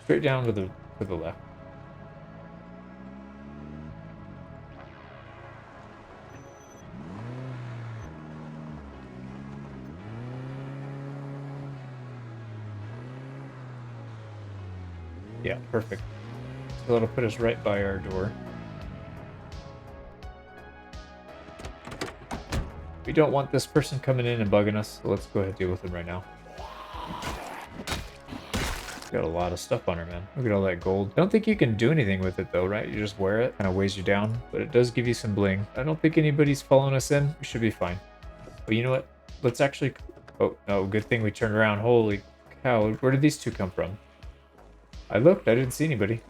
straight down to the left. Yeah, perfect. So that'll put us right by our door. We don't want this person coming in and bugging us, so let's go ahead and deal with him right now. Got a lot of stuff on her, man. Look at all that gold. I don't think you can do anything with it though, right? You just wear it, kind of weighs you down, but it does give you some bling. I don't think anybody's following us in. We should be fine. But you know what? Let's actually... Oh, no, good thing we turned around. Holy cow, where did these two come from? I looked, I didn't see anybody.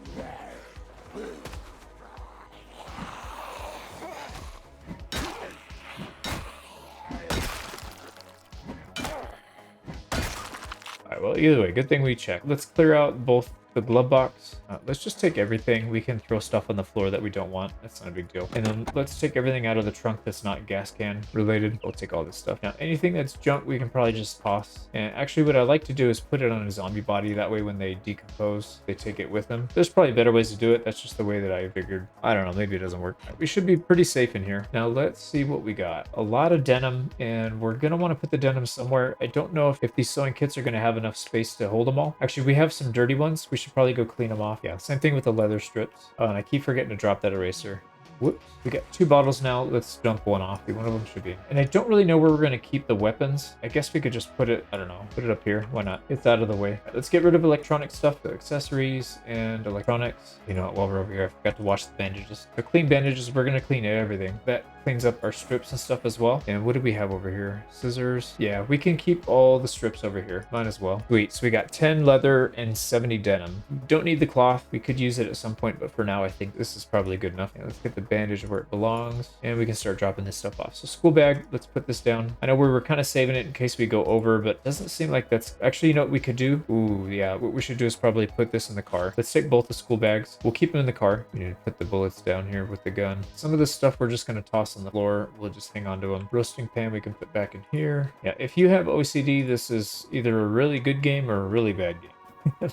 Alright, well, either way, good thing we checked. Let's clear out both the glove box. Let's just take everything. We can throw stuff on the floor that we don't want. That's not a big deal. And then let's take everything out of the trunk that's not gas can related. We'll take all this stuff. Now, anything that's junk, we can probably just toss. And actually, what I like to do is put it on a zombie body. That way, when they decompose, they take it with them. There's probably better ways to do it. That's just the way that I figured. I don't know. Maybe it doesn't work. We should be pretty safe in here. Now, let's see what we got. A lot of denim, and we're going to want to put the denim somewhere. I don't know if these sewing kits are going to have enough space to hold them all. Actually, we have some dirty ones. We should probably go clean them off. Yeah, same thing with the leather strips. Oh, and I keep forgetting to drop that eraser. Whoops. We got 2 bottles now. Let's dump one off. One of them should be. And I don't really know where we're going to keep the weapons. I guess we could just put it, I don't know, put it up here. Why not? It's out of the way. Right, let's get rid of electronic stuff, the accessories and electronics. You know what, while we're over here, I forgot to wash the bandages. The clean bandages, we're going to clean everything. That cleans up our strips and stuff as well. And what do we have over here? Scissors. Yeah, we can keep all the strips over here. Might as well. Sweet. So we got 10 leather and 70 denim. Don't need the cloth. We could use it at some point, but for now, I think this is probably good enough. Yeah, let's get the bandage where it belongs, and we can start dropping this stuff off. So school bag, let's put this down. I know we were kind of saving it in case we go over, but it doesn't seem like that's... Actually, you know what we could do? Ooh, yeah, what we should do is probably put this in the car. Let's take both the school bags. We'll keep them in the car. We need to put the bullets down here with the gun. Some of this stuff we're just going to toss on the floor. We'll just hang on to them. Roasting pan we can put back in here. Yeah, if you have OCD, this is either a really good game or a really bad game.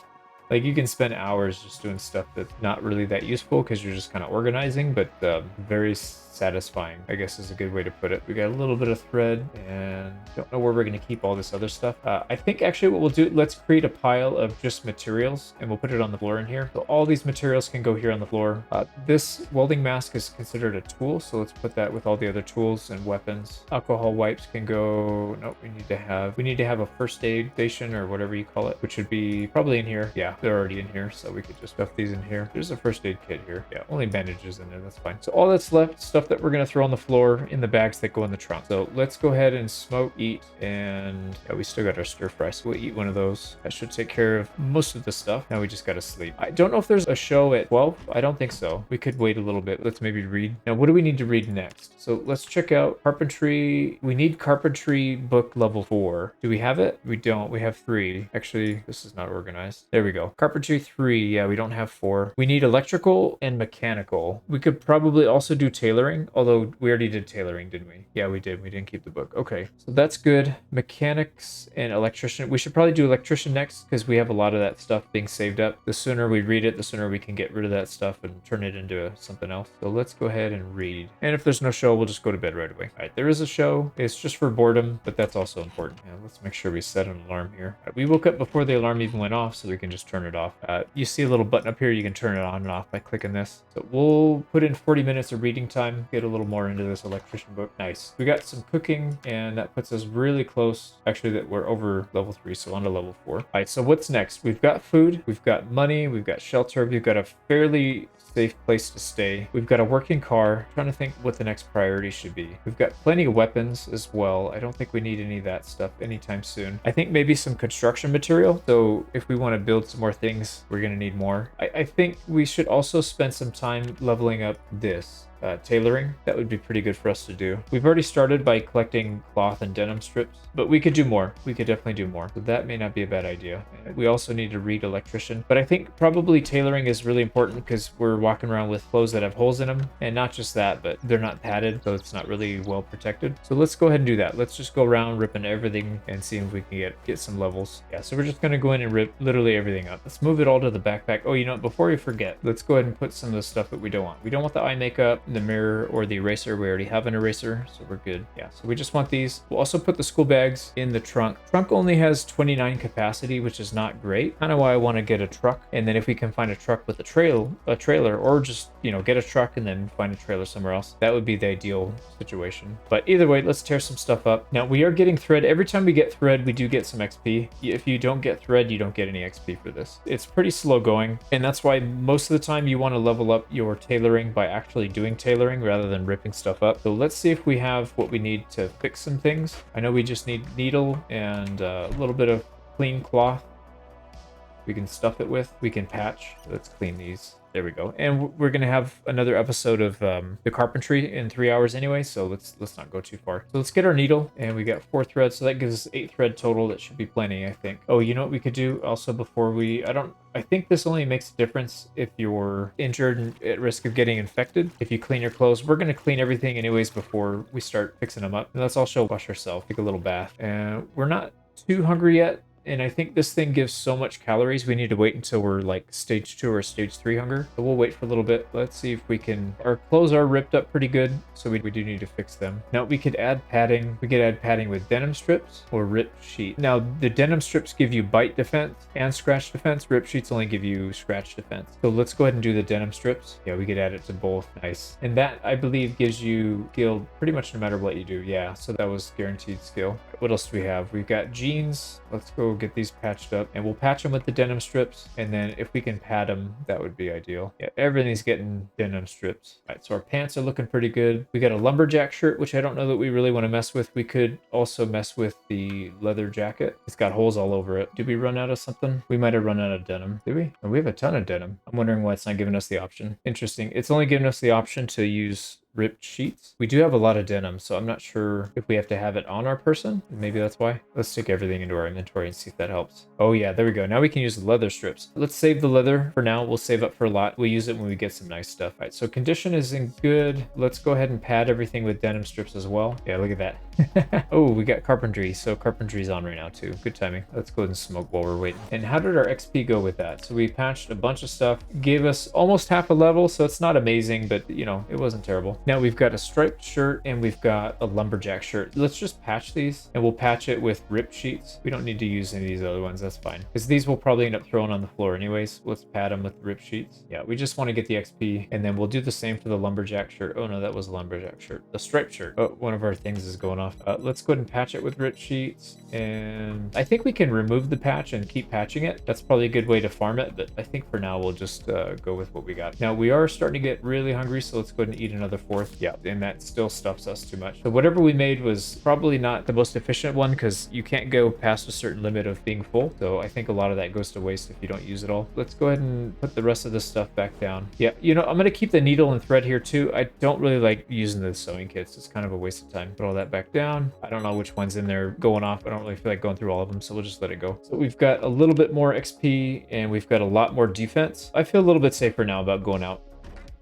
Like, you can spend hours just doing stuff that's not really that useful because you're just kind of organizing, but very satisfying, I guess is a good way to put it. We got a little bit of thread, and don't know where we're going to keep all this other stuff. I think actually what we'll do, let's create a pile of just materials, and we'll put it on the floor in here. So all these materials can go here on the floor. This welding mask is considered a tool, so let's put that with all the other tools and weapons. Alcohol wipes can go... Nope, we need to have a first aid station or whatever you call it, which would be probably in here. Yeah, they're already in here, so we could just stuff these in here. There's a first aid kit here. Yeah, only bandages in there, that's fine. So all that's left, stuff that we're going to throw on the floor in the bags that go in the trunk. So let's go ahead and smoke, eat, and yeah, we still got our stir fry, so we'll eat one of those. That should take care of most of the stuff. Now we just got to sleep. I don't know if there's a show at 12. I don't think so. We could wait a little bit. Let's maybe read. Now, what do we need to read next? So let's check out carpentry. We need carpentry book level 4. Do we have it? We don't. We have 3. Actually, this is not organized. There we go. Carpentry 3. Yeah, we don't have 4. We need electrical and mechanical. We could probably also do tailoring, although we already did tailoring, didn't we? Yeah, we did. We didn't keep the book. Okay, so that's good. Mechanics and electrician. We should probably do electrician next because we have a lot of that stuff being saved up. The sooner we read it, the sooner we can get rid of that stuff and turn it into something else. So let's go ahead and read. And if there's no show, we'll just go to bed right away. All right, there is a show. It's just for boredom, but that's also important. Yeah, let's make sure we set an alarm here. All right, we woke up before the alarm even went off, so we can just turn it off. You see a little button up here. You can turn it on and off by clicking this. So we'll put in 40 minutes of reading time, get a little more into this electrician book. Nice. We got some cooking, and that puts us really close. Actually, that we're over level 3, so on to level 4. All right, so what's next? We've got food, we've got money, we've got shelter, we've got a fairly safe place to stay. We've got a working car. I'm trying to think what the next priority should be. We've got plenty of weapons as well. I don't think we need any of that stuff anytime soon. I think maybe some construction material. So if we want to build some more things, we're going to need more. I think we should also spend some time leveling up this. tailoring. That would be pretty good for us to do. We've already started by collecting cloth and denim strips, but we could do more. We could definitely do more. So that may not be a bad idea. We also need to read electrician, but I think probably tailoring is really important because we're walking around with clothes that have holes in them, and not just that, but they're not padded, so it's not really well protected. So let's go ahead and do that. Let's just go around ripping everything and see if we can get some levels. Yeah, so we're just gonna go in and rip literally everything up. Let's move it all to the backpack. Oh, you know what, before we forget, let's go ahead and put some of the stuff that we don't want. We don't want the eye makeup, the mirror, or the eraser. We already have an eraser, so we're good. Yeah, so we just want these. We'll also put the school bags in the trunk. Trunk only has 29 capacity, which is not great. Kind of why I want to get a truck, and then if we can find a truck with a trailer, or just, you know, get a truck and then find a trailer somewhere else, that would be the ideal situation. But either way, let's tear some stuff up. Now we are getting thread. Every time we get thread, we do get some XP. If you don't get thread, you don't get any XP for this. It's pretty slow going, and that's why most of the time you want to level up your tailoring by actually doing tailoring rather than ripping stuff up. So let's see if we have what we need to fix some things. I know we just need needle and a little bit of clean cloth we can stuff it with. We can patch. Let's clean these. There we go. And we're gonna have another episode of the carpentry in 3 hours anyway, so let's not go too far. So let's get our needle, and we got 4 threads, so that gives us 8 thread total. That should be plenty, I think. Oh, you know what we could do also before we... I think this only makes a difference if you're injured and at risk of getting infected. If you clean your clothes, we're gonna clean everything anyways before we start fixing them up. And let's also wash ourselves, take a little bath. And we're not too hungry yet. And I think this thing gives so much calories, we need to wait until we're like stage 2 or stage 3 hunger. So we'll wait for a little bit. Let's see if we can... Our clothes are ripped up pretty good, so we do need to fix them. Now we could add padding. We could add padding with denim strips or ripped sheet. Now the denim strips give you bite defense and scratch defense. Ripped sheets only give you scratch defense. So let's go ahead and do the denim strips. Yeah, we could add it to both. Nice. And that, I believe, gives you skill pretty much no matter what you do. Yeah, so that was guaranteed skill. What else do we have? We've got jeans. Let's go get these patched up, and we'll patch them with the denim strips, and then if we can pad them, that would be ideal. Yeah, everything's getting denim strips. All right, so our pants are looking pretty good. We got a lumberjack shirt, which I don't know that we really want to mess with. We could also mess with the leather jacket. It's got holes all over it. Did we run out of something? We might have run out of denim. Did we? Oh, we have a ton of denim. I'm wondering why it's not giving us the option. Interesting. It's only giving us the option to use ripped sheets. We do have a lot of denim, so I'm not sure if we have to have it on our person. Maybe that's why. Let's stick everything into our inventory and see if that helps. Oh yeah, there we go. Now we can use the leather strips. Let's save the leather for now. We'll save up for a lot. We'll use it when we get some nice stuff. All right, so condition is in good. Let's go ahead and pad everything with denim strips as well. Yeah, look at that. Oh, we got carpentry. So carpentry's on right now too. Good timing. Let's go ahead and smoke while we're waiting. And how did our XP go with that? So we patched a bunch of stuff, gave us almost half a level, so it's not amazing, but you know, it wasn't terrible. Now we've got a striped shirt and we've got a lumberjack shirt. Let's just patch these, and we'll patch it with ripped sheets. We don't need to use any of these other ones. That's fine, because these will probably end up throwing on the floor anyways. Let's pad them with ripped sheets. Yeah, we just want to get the XP, and then we'll do the same for the lumberjack shirt. Oh no, that was a lumberjack shirt. The striped shirt. Oh, one of our things is going off. Let's go ahead and patch it with ripped sheets, and I think we can remove the patch and keep patching it. That's probably a good way to farm it, but I think for now we'll just go with what we got. Now we are starting to get really hungry, so let's go ahead and eat another 4th. Yeah, and that still stuffs us too much. So whatever we made was probably not the most efficient one, because you can't go past a certain limit of being full. So I think a lot of that goes to waste if you don't use it all. Let's go ahead and put the rest of this stuff back down. Yeah, you know, I'm going to keep the needle and thread here too. I don't really like using the sewing kits. It's kind of a waste of time. Put all that back down. I don't know which one's in there going off. I don't really feel like going through all of them, so we'll just let it go. So we've got a little bit more XP, and we've got a lot more defense. I feel a little bit safer now about going out.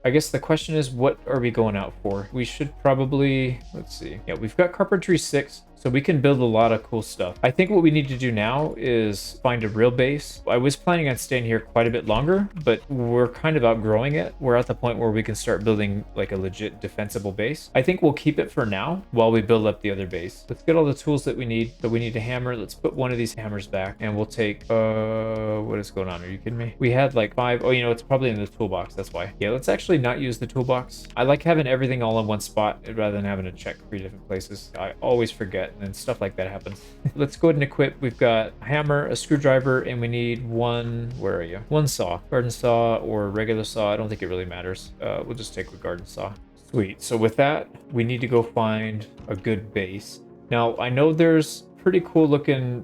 I guess the question is, what are we going out for? We should probably, let's see. Yeah, we've got carpentry 6. So we can build a lot of cool stuff. I think what we need to do now is find a real base. I was planning on staying here quite a bit longer, but we're kind of outgrowing it. We're at the point where we can start building like a legit defensible base. I think we'll keep it for now while we build up the other base. Let's get all the tools that we need. So we need a hammer. Let's put one of these hammers back, and we'll take, what is going on? Are you kidding me? We had like 5. Oh, you know, it's probably in the toolbox. That's why. Yeah, let's actually not use the toolbox. I like having everything all in one spot rather than having to check 3 different places. I always forget, and then stuff like that happens. Let's go ahead and equip. We've got a hammer, a screwdriver, and we need one, where are you? One saw. Garden saw or regular saw. I don't think it really matters. We'll just take a garden saw. Sweet. So with that, we need to go find a good base. Now, I know there's pretty cool looking,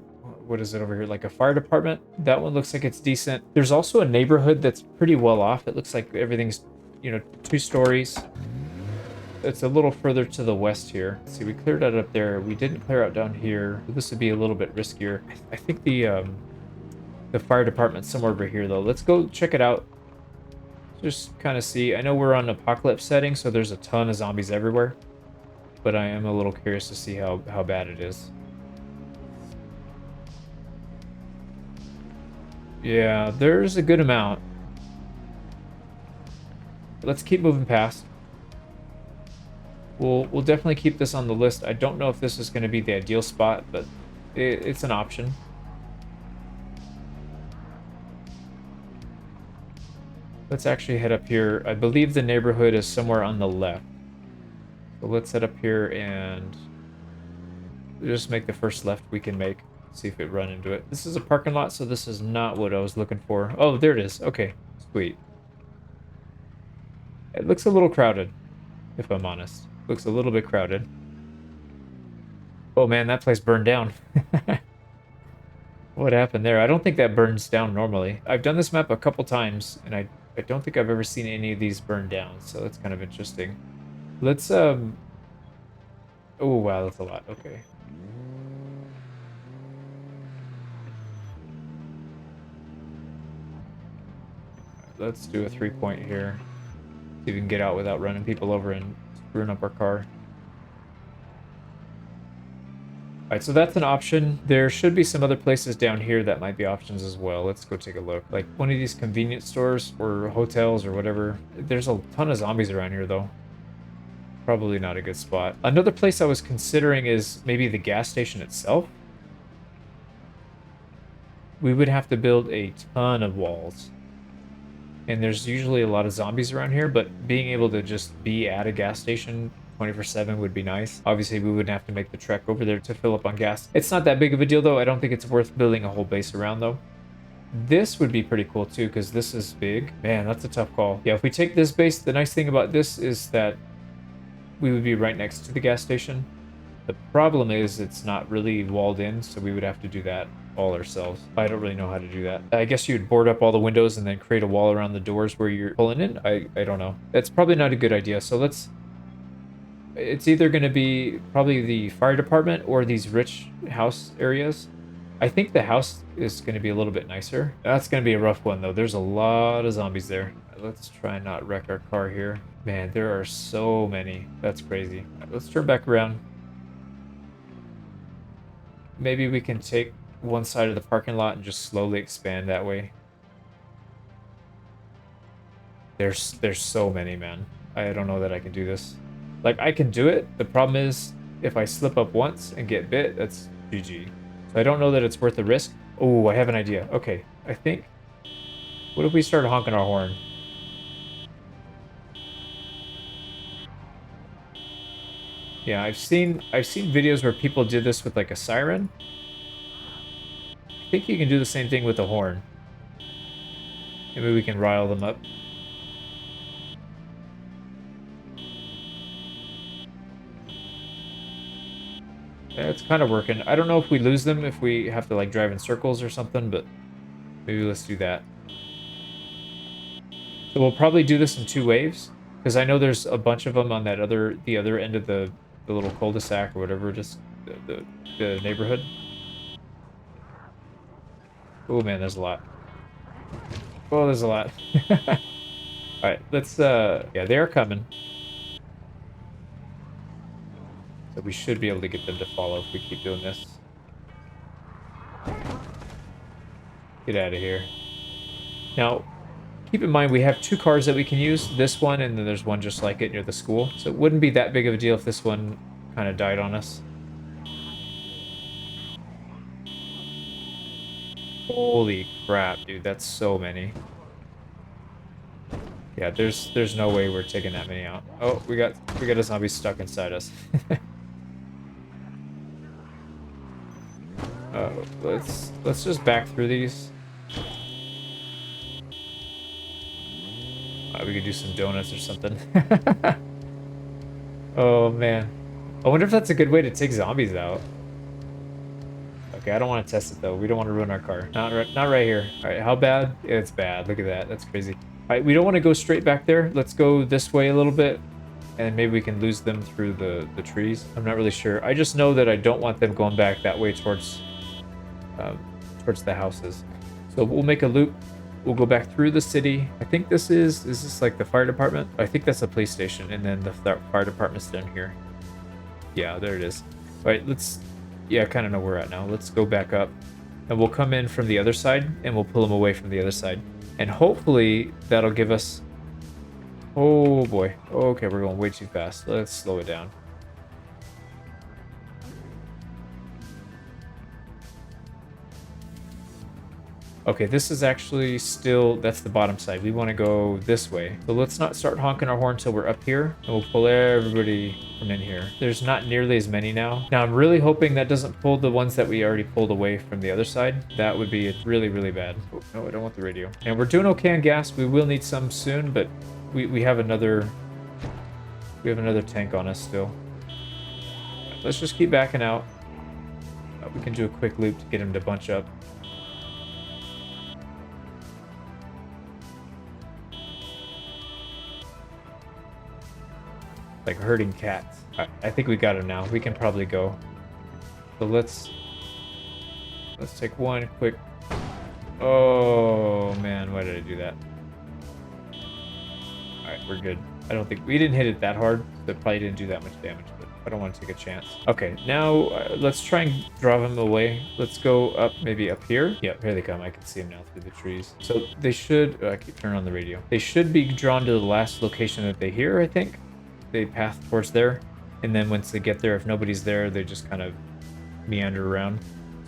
what is it over here? Like a fire department. That one looks like it's decent. There's also a neighborhood that's pretty well off. It looks like everything's, you know, 2 stories. It's a little further to the west here. Let's see, we cleared out up there. We didn't clear out down here. This would be a little bit riskier. I think the fire department's somewhere over here, though. Let's go check it out. Just kind of see. I know we're on apocalypse setting, so there's a ton of zombies everywhere. But I am a little curious to see how bad it is. Yeah, there's a good amount. Let's keep moving past. We'll definitely keep this on the list. I don't know if this is going to be the ideal spot, but it's an option. Let's actually head up here. I believe the neighborhood is somewhere on the left. So let's head up here and just make the first left we can make. See if we run into it. This is a parking lot, so this is not what I was looking for. Oh, there it is. Okay, sweet. It looks a little crowded, if I'm honest. Looks a little bit crowded. Oh man, that place burned down. What happened there? I don't think that burns down normally. I've done this map a couple times, and I don't think I've ever seen any of these burn down, so that's kind of interesting. Let's, oh wow, that's a lot. Okay. Let's do a 3-point here. See if we can get out without running people over and screwing up our car. Alright, so that's an option. There should be some other places down here that might be options as well. Let's go take a look. Like one of these convenience stores or hotels or whatever. There's a ton of zombies around here though. Probably not a good spot. Another place I was considering is maybe the gas station itself. We would have to build a ton of walls. And there's usually a lot of zombies around here, but being able to just be at a gas station 24/7 would be nice. Obviously, we wouldn't have to make the trek over there to fill up on gas. It's not that big of a deal, though. I don't think it's worth building a whole base around, though. This would be pretty cool, too, because this is big. Man, that's a tough call. Yeah, if we take this base, the nice thing about this is that we would be right next to the gas station. The problem is it's not really walled in, so we would have to do that all ourselves. I don't really know how to do that. I guess you'd board up all the windows and then create a wall around the doors where you're pulling in. I don't know. That's probably not a good idea. So it's either going to be probably the fire department or these rich house areas. I think the house is going to be a little bit nicer. That's going to be a rough one, though. There's a lot of zombies there. Let's try and not wreck our car here. Man, there are so many. That's crazy. Right, let's turn back around. Maybe we can take one side of the parking lot and just slowly expand that way. There's so many, man. I don't know that I can do this. Like, I can do it. The problem is, if I slip up once and get bit, that's GG. So I don't know that it's worth the risk. Oh, I have an idea. Okay, I think... What if we start honking our horn? Yeah, I've seen videos where people did this with, like, a siren. I think you can do the same thing with a horn. Maybe we can rile them up. Yeah, it's kind of working. I don't know if we lose them, if we have to like drive in circles or something, but maybe let's do that. So we'll probably do this in 2 waves, because I know there's a bunch of them on that the other end of the little cul-de-sac or whatever, just the neighborhood. Oh man, there's a lot. Oh, there's a lot. Alright, let's, yeah, they are coming. So we should be able to get them to follow if we keep doing this. Get out of here. Now, keep in mind we have 2 cars that we can use. This one, and then there's one just like it near the school. So it wouldn't be that big of a deal if this one kind of died on us. Holy crap, dude, that's so many. Yeah, there's no way we're taking that many out. Oh, we got a zombie stuck inside us. Let's just back through these. We could do some donuts or something. Oh man, I wonder if that's a good way to take zombies out. Okay, I don't want to test it though. We don't want to ruin our car. Not right here. All right, how bad? It's bad. Look at that. That's crazy. All right, we don't want to go straight back there. Let's go this way a little bit, and maybe we can lose them through the trees. I'm not really sure. I just know that I don't want them going back that way towards the houses. So we'll make a loop. We'll go back through the city. I think is this like the fire department? I think that's a police station, and then the fire department's down here. Yeah, there it is. All right, yeah, I kind of know where we're at now. Let's go back up, and we'll come in from the other side, and we'll pull them away from the other side. And hopefully that'll give us... Oh boy. Okay, we're going way too fast. Let's slow it down. Okay, this is actually still, that's the bottom side. We want to go this way. So let's not start honking our horn until we're up here, and we'll pull everybody from in here. There's not nearly as many now. Now, I'm really hoping that doesn't pull the ones that we already pulled away from the other side. That would be really, really bad. Oh, no, I don't want the radio. And we're doing okay on gas. We will need some soon, but we have another tank on us still. Let's just keep backing out. We can do a quick loop to get him to bunch up. Like herding cats. I think we got him now. We can probably go. So let's take one quick... Oh man, why did I do that? Alright, we're good. I don't think... We didn't hit it that hard, so it probably didn't do that much damage, but I don't want to take a chance. Okay, now let's try and drive them away. Let's go up, maybe up here. Yep, here they come. I can see them now through the trees. So they should... I keep turning on the radio. They should be drawn to the last location that they hear, I think. They path towards there, and then once they get there, if nobody's there, they just kind of meander around.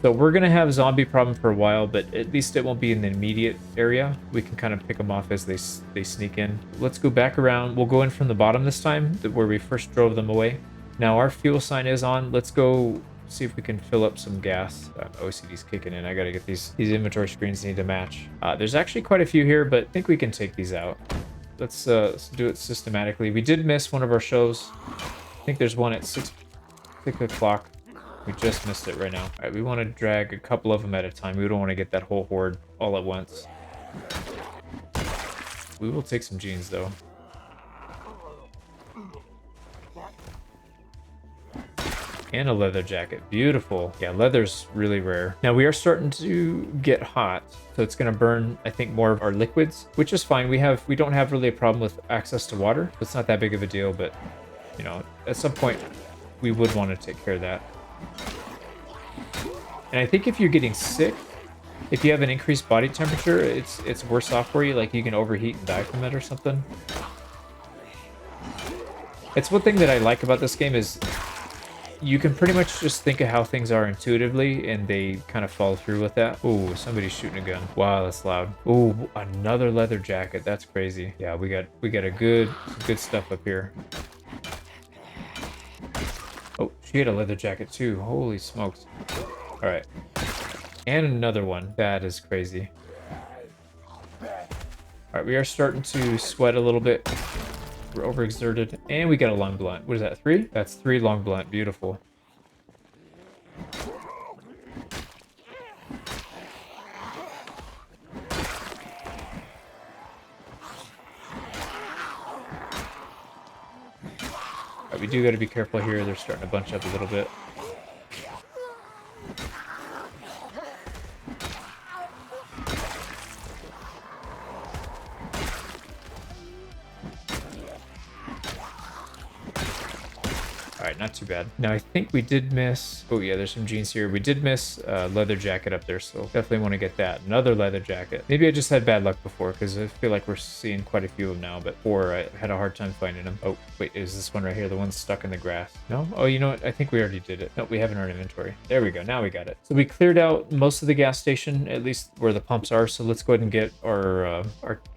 So we're gonna have a zombie problem for a while, but at least it won't be in the immediate area. We can kind of pick them off as they sneak in. Let's go back around. We'll go in from the bottom this time, where we first drove them away. Now our fuel sign is on. Let's go see if we can fill up some gas. OCD's kicking in. I gotta get these inventory screens need to match. There's actually quite a few here, but I think we can take these out. Let's do it systematically. We did miss one of our shows. I think there's one at 6 o'clock. We just missed it right now. All right, we want to drag a couple of them at a time. We don't want to get that whole horde all at once. We will take some jeans, though. And a leather jacket. Beautiful. Yeah, leather's really rare. Now we are starting to get hot, so it's going to burn, I think, more of our liquids, which is fine. We don't have really a problem with access to water. It's not that big of a deal, but you know, at some point we would want to take care of that. And I think if you're getting sick, if you have an increased body temperature, it's worse off for you. Like you can overheat and die from it or something. It's one thing that I like about this game is you can pretty much just think of how things are intuitively, and they kind of follow through with that. Oh, somebody's shooting a gun. Wow, that's loud. Oh, another leather jacket. That's crazy. Yeah, we got a good stuff up here. Oh, she had a leather jacket too. Holy smokes. All right. And another one. That is crazy. All right, we are starting to sweat a little bit. We're overexerted, and we got a long blunt. What is that, 3? That's 3 long blunt. Beautiful. Right, we do got to be careful here. They're starting to bunch up a little bit. Alright, not too bad. Now, I think we did miss... Oh, yeah, there's some jeans here. We did miss a leather jacket up there, so definitely want to get that. Another leather jacket. Maybe I just had bad luck before, because I feel like we're seeing quite a few of them now, but before I had a hard time finding them. Oh, wait, is this one right here? The one stuck in the grass? No? Oh, you know what? I think we already did it. No, we have it in our inventory. There we go. Now we got it. So we cleared out most of the gas station, at least where the pumps are, so let's go ahead and get our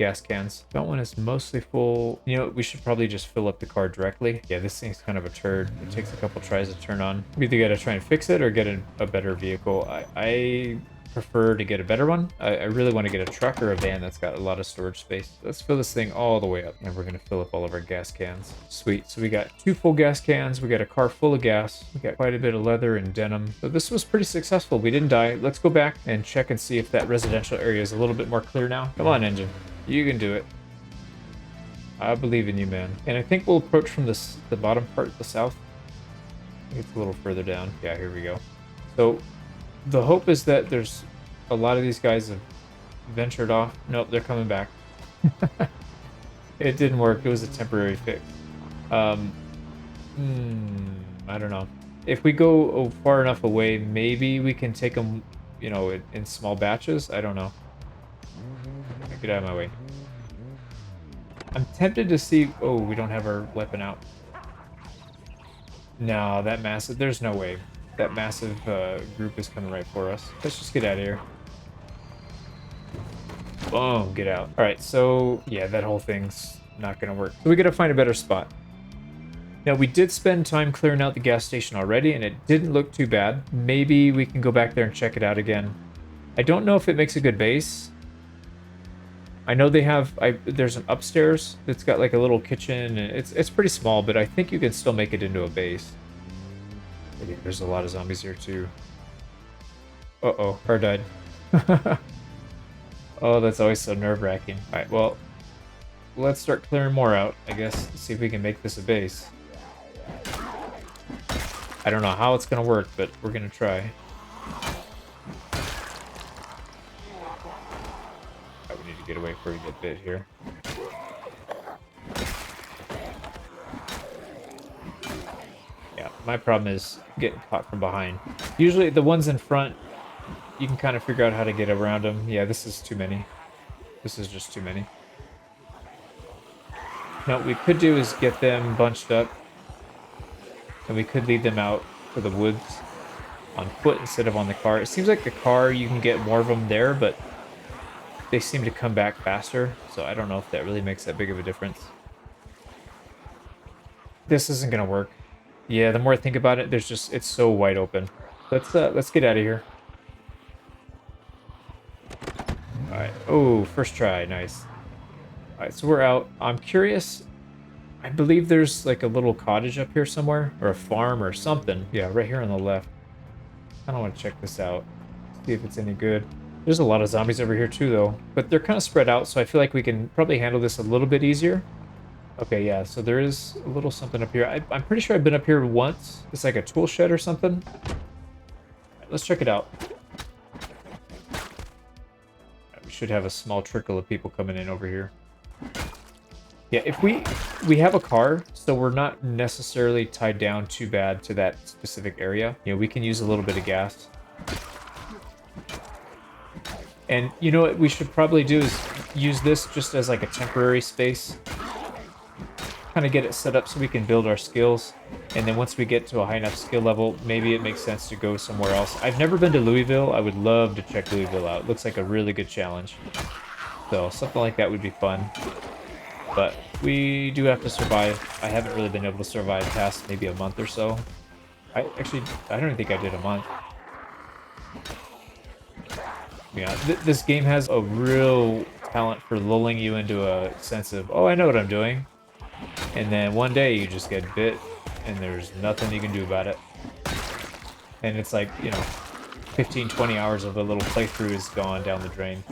gas cans. That one is mostly full. You know, we should probably just fill up the car directly. Yeah, this thing's kind of a turd. It takes a couple tries to turn on. We either gotta try and fix it or get a better vehicle. I prefer to get a better one. I really want to get a truck or a van that's got a lot of storage space. Let's fill this thing all the way up, and we're gonna fill up all of our gas cans. Sweet. So we got 2 full gas cans. We got a car full of gas. We got quite a bit of leather and denim. So this was pretty successful. We didn't die. Let's go back and check and see if that residential area is a little bit more clear now. Come on, engine. You can do it. I believe in you, man. And I think we'll approach from this the bottom part, the south. I think it's a little further down. Yeah, here we go. So the hope is that there's a lot of these guys have ventured off. Nope, they're coming back. It didn't work. It was a temporary fix. Um, I don't know. If we go far enough away, maybe we can take them, you know, in small batches. I don't know. Get out of my way. I'm tempted to see... Oh, we don't have our weapon out. No, that massive... There's no way. That massive group is coming right for us. Let's just get out of here. Boom, get out. All right, so yeah, that whole thing's not gonna work. So we gotta find a better spot. Now, we did spend time clearing out the gas station already, and it didn't look too bad. Maybe we can go back there and check it out again. I don't know if it makes a good base. I know they have... there's an upstairs that's got like a little kitchen, and it's pretty small, but I think you can still make it into a base. There's a lot of zombies here, too. Uh-oh, car died. Oh, that's always so nerve-wracking. Alright, well, let's start clearing more out, I guess. See if we can make this a base. I don't know how it's going to work, but we're going to try. Right, we need to get away before we get bit here. Yeah, my problem is getting caught from behind. Usually the ones in front, you can kind of figure out how to get around them. Yeah, this is too many. This is just too many. Now, what we could do is get them bunched up. And we could lead them out for the woods on foot instead of on the car. It seems like the car, you can get more of them there, but they seem to come back faster. So I don't know if that really makes that big of a difference. This isn't going to work. Yeah, the more I think about it, it's so wide open. Let's get out of here. All right. Oh, first try. Nice. All right, so we're out. I'm curious. I believe there's like a little cottage up here somewhere, or a farm or something. Yeah, right here on the left. I don't want to check this out. See if it's any good. There's a lot of zombies over here too, though. But they're kind of spread out, so I feel like we can probably handle this a little bit easier. Okay, yeah, so there is a little something up here. I'm pretty sure I've been up here once. It's like a tool shed or something. All right, let's check it out. All right, we should have a small trickle of people coming in over here. Yeah, if we have a car, so we're not necessarily tied down too bad to that specific area. You know, we can use a little bit of gas. And you know what we should probably do is use this just as like a temporary space. Kind of get it set up so we can build our skills. And then once we get to a high enough skill level, maybe it makes sense to go somewhere else. I've never been to Louisville. I would love to check Louisville out. It looks like a really good challenge. So something like that would be fun. But we do have to survive. I haven't really been able to survive past maybe a month or so. I don't think I did a month. Yeah, this game has a real talent for lulling you into a sense of, oh, I know what I'm doing. And then one day you just get bit and there's nothing you can do about it. And it's like, you know, 15, 20 hours of a little playthrough is gone down the drain.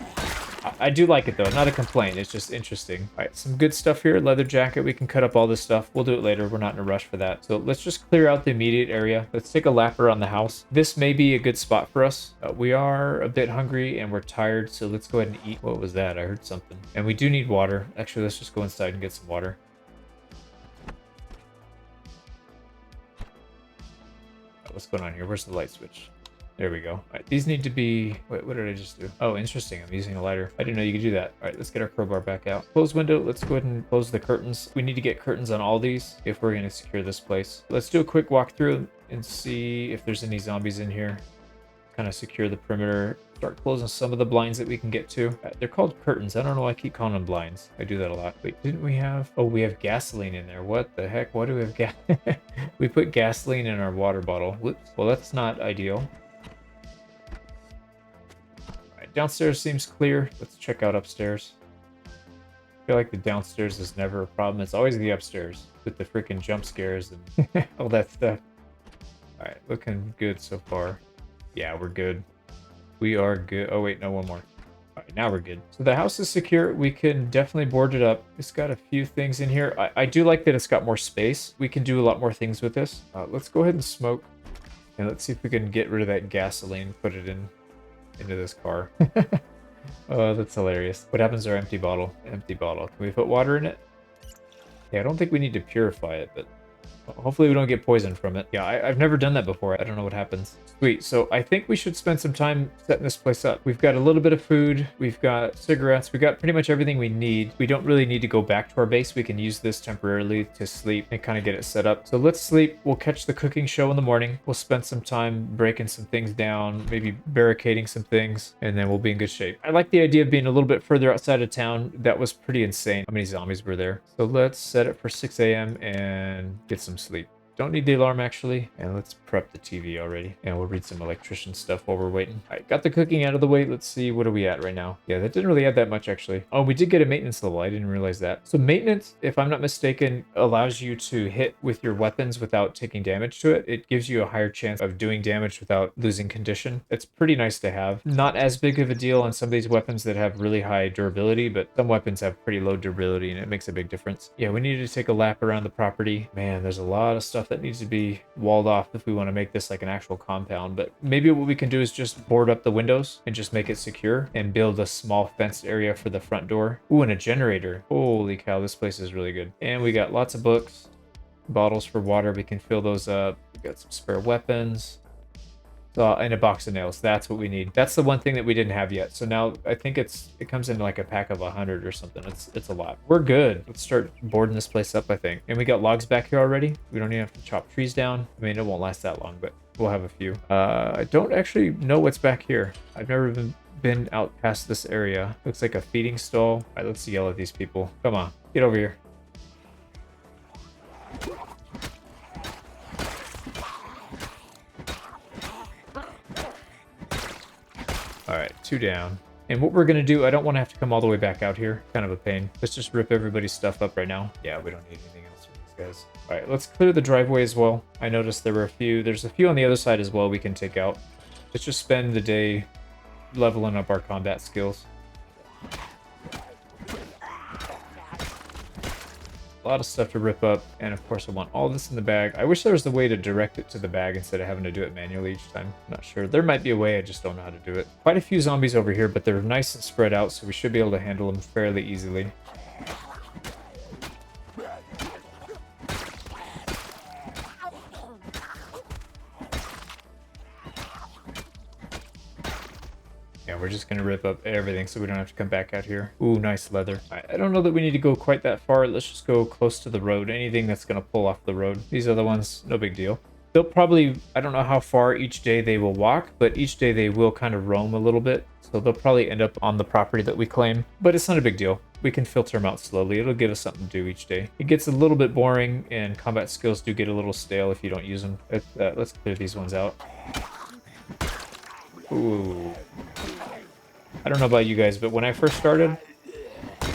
I do like it, though. Not a complaint. It's just interesting. All right, some good stuff here. Leather jacket. We can cut up all this stuff. We'll do it later. We're not in a rush for that. So let's just clear out the immediate area. Let's take a lap around the house. This may be a good spot for us. We are a bit hungry and we're tired, so let's go ahead and eat. What was that? I heard something. And we do need water. Actually, let's just go inside and get some water. What's going on here? Where's the light switch? There we go. All right, these need to be... Wait, what did I just do? Oh, interesting. I'm using a lighter. I didn't know you could do that. All right, let's get our crowbar back out. Close window. Let's go ahead and close the curtains. We need to get curtains on all these if we're going to secure this place. Let's do a quick walkthrough and see if there's any zombies in here. Kind of secure the perimeter. Start closing some of the blinds that we can get to. They're called curtains. I don't know why I keep calling them blinds. I do that a lot. Wait, didn't we have... Oh, we have gasoline in there. What the heck? Why do we have gas? We put gasoline in our water bottle. Whoops. Well, that's not ideal. Downstairs seems clear. Let's check out upstairs. I feel like the downstairs is never a problem. It's always the upstairs with the freaking jump scares and all that stuff. All right, looking good so far. Yeah, we're good. We are good. Oh, wait, no, one more. All right, now we're good. So the house is secure. We can definitely board it up. It's got a few things in here. I do like that it's got more space. We can do a lot more things with this. Let's go ahead and smoke. And let's see if we can get rid of that gasoline, put it into this car. Oh, that's hilarious. What happens to our empty bottle? Empty bottle. Can we put water in it? Yeah, I don't think we need to purify it, but hopefully we don't get poisoned from it. Yeah, I've never done that before. I don't know what happens. Sweet. So I think we should spend some time setting this place up. We've got a little bit of food. We've got cigarettes. We've got pretty much everything we need. We don't really need to go back to our base. We can use this temporarily to sleep and kind of get it set up. So let's sleep. We'll catch the cooking show in the morning. We'll spend some time breaking some things down, maybe barricading some things, and then we'll be in good shape. I like the idea of being a little bit further outside of town. That was pretty insane how many zombies were there. So let's set it for 6 a.m. and get some sleep. Don't need the alarm actually. And let's prep the TV already. And we'll read some electrician stuff while we're waiting. All right, got the cooking out of the way. Let's see, what are we at right now? Yeah, that didn't really add that much actually. Oh, we did get a maintenance level. I didn't realize that. So maintenance, if I'm not mistaken, allows you to hit with your weapons without taking damage to it. It gives you a higher chance of doing damage without losing condition. It's pretty nice to have. Not as big of a deal on some of these weapons that have really high durability, but some weapons have pretty low durability and it makes a big difference. Yeah, we need to take a lap around the property. Man, there's a lot of stuff that needs to be walled off if we want to make this like an actual compound, but maybe what we can do is just board up the windows and just make it secure and build a small fenced area for the front door. Ooh, and a generator. Holy cow, this place is really good. And we got lots of books, bottles for water. We can fill those up. We got some spare weapons. And a box of nails. That's what we need. That's the one thing that we didn't have yet. So now I think it comes in like a pack of 100 or something. It's a lot. We're good. Let's start boarding this place up, I think. And we got logs back here already. We don't even have to chop trees down. I mean, it won't last that long, but we'll have a few. I don't actually know what's back here. I've never been out past this area. Looks like a feeding stall. All right, let's yell at these people. Come on, get over here. All right, 2 down. And what we're going to do, I don't want to have to come all the way back out here. Kind of a pain. Let's just rip everybody's stuff up right now. Yeah, we don't need anything else from these guys. All right, let's clear the driveway as well. I noticed there were a few. There's a few on the other side as well we can take out. Let's just spend the day leveling up our combat skills. A lot of stuff to rip up, and of course I want all this in the bag. I wish there was a way to direct it to the bag instead of having to do it manually each time. I'm not sure. There might be a way, I just don't know how to do it. Quite a few zombies over here, but they're nice and spread out, so we should be able to handle them fairly easily. Yeah, we're just going to rip up everything so we don't have to come back out here. Ooh, nice leather. I don't know that we need to go quite that far. Let's just go close to the road. Anything that's going to pull off the road. These other ones, no big deal. They'll probably, I don't know how far each day they will walk, but each day they will kind of roam a little bit. So they'll probably end up on the property that we claim, but it's not a big deal. We can filter them out slowly. It'll give us something to do each day. It gets a little bit boring and combat skills do get a little stale if you don't use them. Let's clear these ones out. Ooh. I don't know about you guys, but when I first started,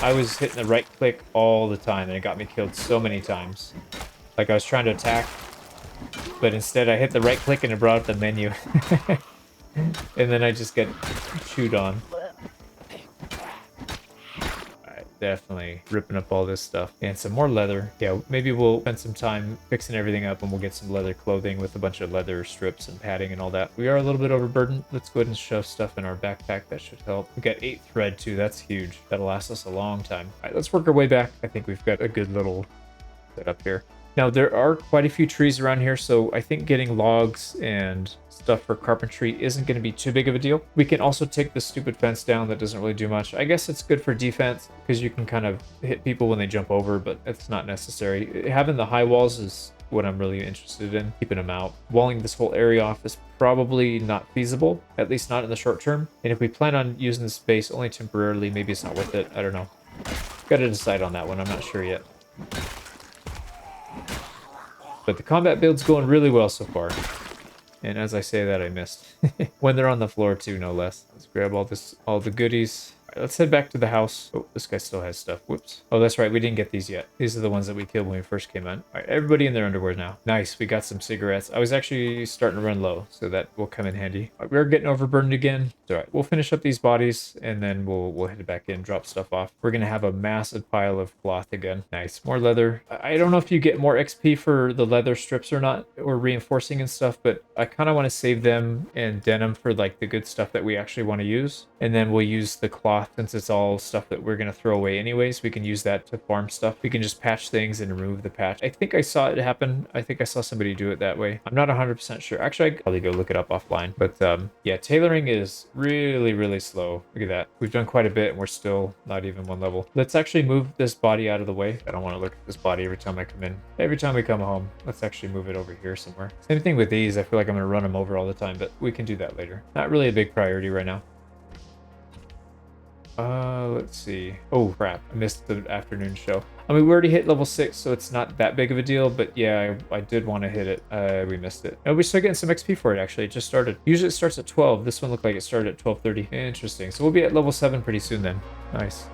I was hitting the right click all the time and it got me killed so many times. Like I was trying to attack, but instead I hit the right click and it brought up the menu. And then I just get chewed on. Alright, definitely ripping up all this stuff. And some more leather. Yeah, maybe we'll spend some time fixing everything up and we'll get some leather clothing with a bunch of leather strips and padding and all that. We are a little bit overburdened. Let's go ahead and shove stuff in our backpack. That should help. We got 8 thread too. That's huge. That'll last us a long time. Alright, let's work our way back. I think we've got a good little setup here. Now, there are quite a few trees around here, so I think getting logs and stuff for carpentry isn't going to be too big of a deal. We can also take the stupid fence down that doesn't really do much. I guess it's good for defense because you can kind of hit people when they jump over, but it's not necessary. Having the high walls is what I'm really interested in, keeping them out. Walling this whole area off is probably not feasible, at least not in the short term. And if we plan on using this base only temporarily, maybe it's not worth it. I don't know. Got to decide on that one. I'm not sure yet. But the combat build's going really well so far. And as I say that, I missed. When they're on the floor too, no less. Let's grab all the goodies. All right, let's head back to the house. Oh, this guy still has stuff. Whoops. Oh, that's right. We didn't get these yet. These are the ones that we killed when we first came in. All right, everybody in their underwear now. Nice. We got some cigarettes. I was actually starting to run low, so that will come in handy. All right, we're getting overburdened again. All right, we'll finish up these bodies and then we'll hit it back in, drop stuff off. We're gonna have a massive pile of cloth again. Nice, more leather. I don't know if you get more XP for the leather strips or not, or reinforcing and stuff, but I kind of want to save them and denim for like the good stuff that we actually want to use. And then we'll use the cloth since it's all stuff that we're gonna throw away anyways. We can use that to farm stuff. We can just patch things and remove the patch. I think I saw it happen. I think I saw somebody do it that way. I'm not 100% sure. Actually, I could probably go look it up offline. But yeah, tailoring is really, really slow. Look at that. We've done quite a bit and we're still not even one level. Let's actually move this body out of the way. I don't want to look at this body every time I come in. Every time we come home, let's actually move it over here somewhere. Same thing with these. I feel like I'm going to run them over all the time, but we can do that later. Not really a big priority right now. Let's see. Oh, crap. I missed the afternoon show. I mean, we already hit level 6, so it's not that big of a deal, but yeah, I did want to hit it. We missed it. Oh, we started getting some XP for it, actually. It just started. Usually it starts at 12. This one looked like it started at 12:30. Interesting. So we'll be at level 7 pretty soon then. Nice.